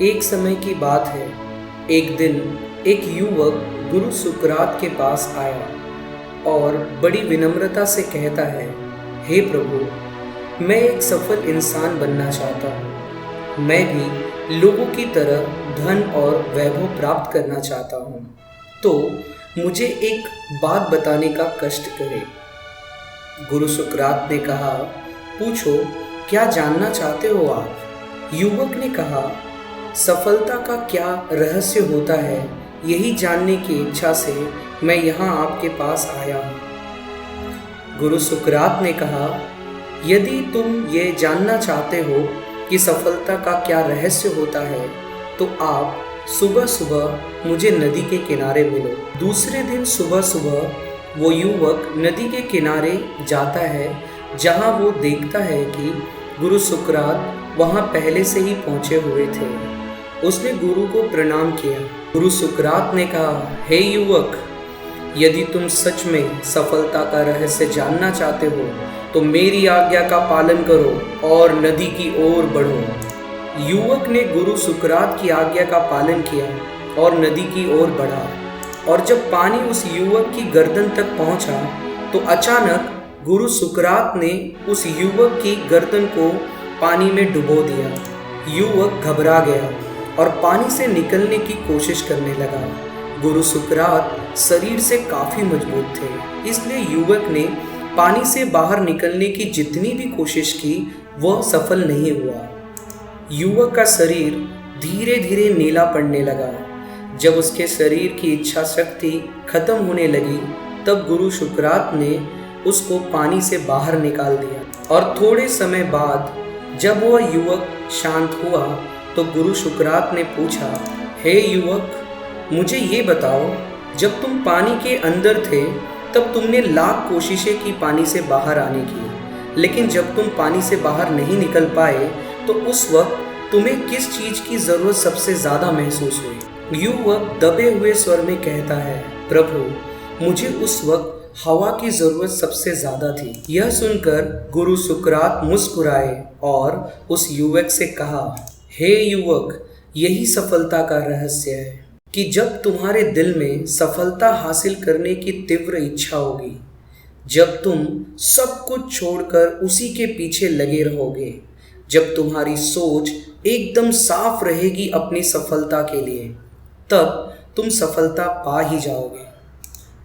एक समय की बात है, एक दिन एक युवक गुरु सुकरात के पास आया और बड़ी विनम्रता से कहता है, हे प्रभु, मैं एक सफल इंसान बनना चाहता हूँ। मैं भी लोगों की तरह धन और वैभव प्राप्त करना चाहता हूँ। तो मुझे एक बात बताने का कष्ट करे। गुरु सुकरात ने कहा, पूछो, क्या जानना चाहते हो आप? युवक ने कहा, सफलता का क्या रहस्य होता है, यही जानने की इच्छा से मैं यहाँ आपके पास आया हूँ। गुरु सुकरात ने कहा, यदि तुम ये जानना चाहते हो कि सफलता का क्या रहस्य होता है, तो आप सुबह सुबह मुझे नदी के किनारे मिलो। दूसरे दिन सुबह सुबह वो युवक नदी के किनारे जाता है, जहाँ वो देखता है कि गुरु सुकरात वहाँ पहले से ही पहुँचे हुए थे। उसने गुरु को प्रणाम किया। गुरु सुकरात ने कहा, हे युवक, यदि तुम सच में सफलता का रहस्य जानना चाहते हो तो मेरी आज्ञा का पालन करो और नदी की ओर बढ़ो। युवक ने गुरु सुकरात की आज्ञा का पालन किया और नदी की ओर बढ़ा। और जब पानी उस युवक की गर्दन तक पहुंचा तो अचानक गुरु सुकरात ने उस युवक की गर्दन को पानी में डुबो दिया। युवक घबरा गया और पानी से निकलने की कोशिश करने लगा। गुरु सुकरात शरीर से काफ़ी मजबूत थे, इसलिए युवक ने पानी से बाहर निकलने की जितनी भी कोशिश की, वह सफल नहीं हुआ। युवक का शरीर धीरे धीरे नीला पड़ने लगा। जब उसके शरीर की इच्छा शक्ति खत्म होने लगी, तब गुरु सुकरात ने उसको पानी से बाहर निकाल दिया। और थोड़े समय बाद जब वह युवक शांत हुआ तो गुरु सुकरात ने पूछा, हे युवक, मुझे ये बताओ, जब तुम पानी के अंदर थे तब तुमने लाख कोशिशें की पानी से बाहर आने की, लेकिन जब तुम पानी से बाहर नहीं निकल पाए तो उस वक्त तुम्हें किस चीज़ की ज़रूरत सबसे ज़्यादा महसूस हुई? युवक दबे हुए स्वर में कहता है, प्रभु, मुझे उस वक्त हवा की ज़रूरत सबसे ज़्यादा थी। यह सुनकर गुरु सुकरात मुस्कुराए और उस युवक से कहा, हे युवक, यही सफलता का रहस्य है कि जब तुम्हारे दिल में सफलता हासिल करने की तीव्र इच्छा होगी, जब तुम सब कुछ छोड़कर उसी के पीछे लगे रहोगे, जब तुम्हारी सोच एकदम साफ रहेगी अपनी सफलता के लिए, तब तुम सफलता पा ही जाओगे।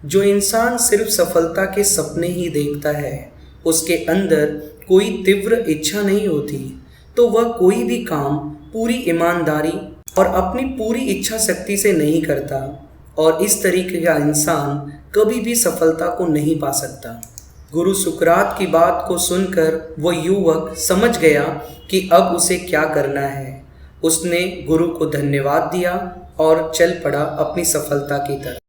जो इंसान सिर्फ सफलता के सपने ही देखता है, उसके अंदर कोई तीव्र इच्छा नहीं होती, तो वह कोई भी काम पूरी ईमानदारी और अपनी पूरी इच्छा शक्ति से नहीं करता, और इस तरीके का इंसान कभी भी सफलता को नहीं पा सकता। गुरु सुकरात की बात को सुनकर वह युवक समझ गया कि अब उसे क्या करना है। उसने गुरु को धन्यवाद दिया और चल पड़ा अपनी सफलता की तरफ।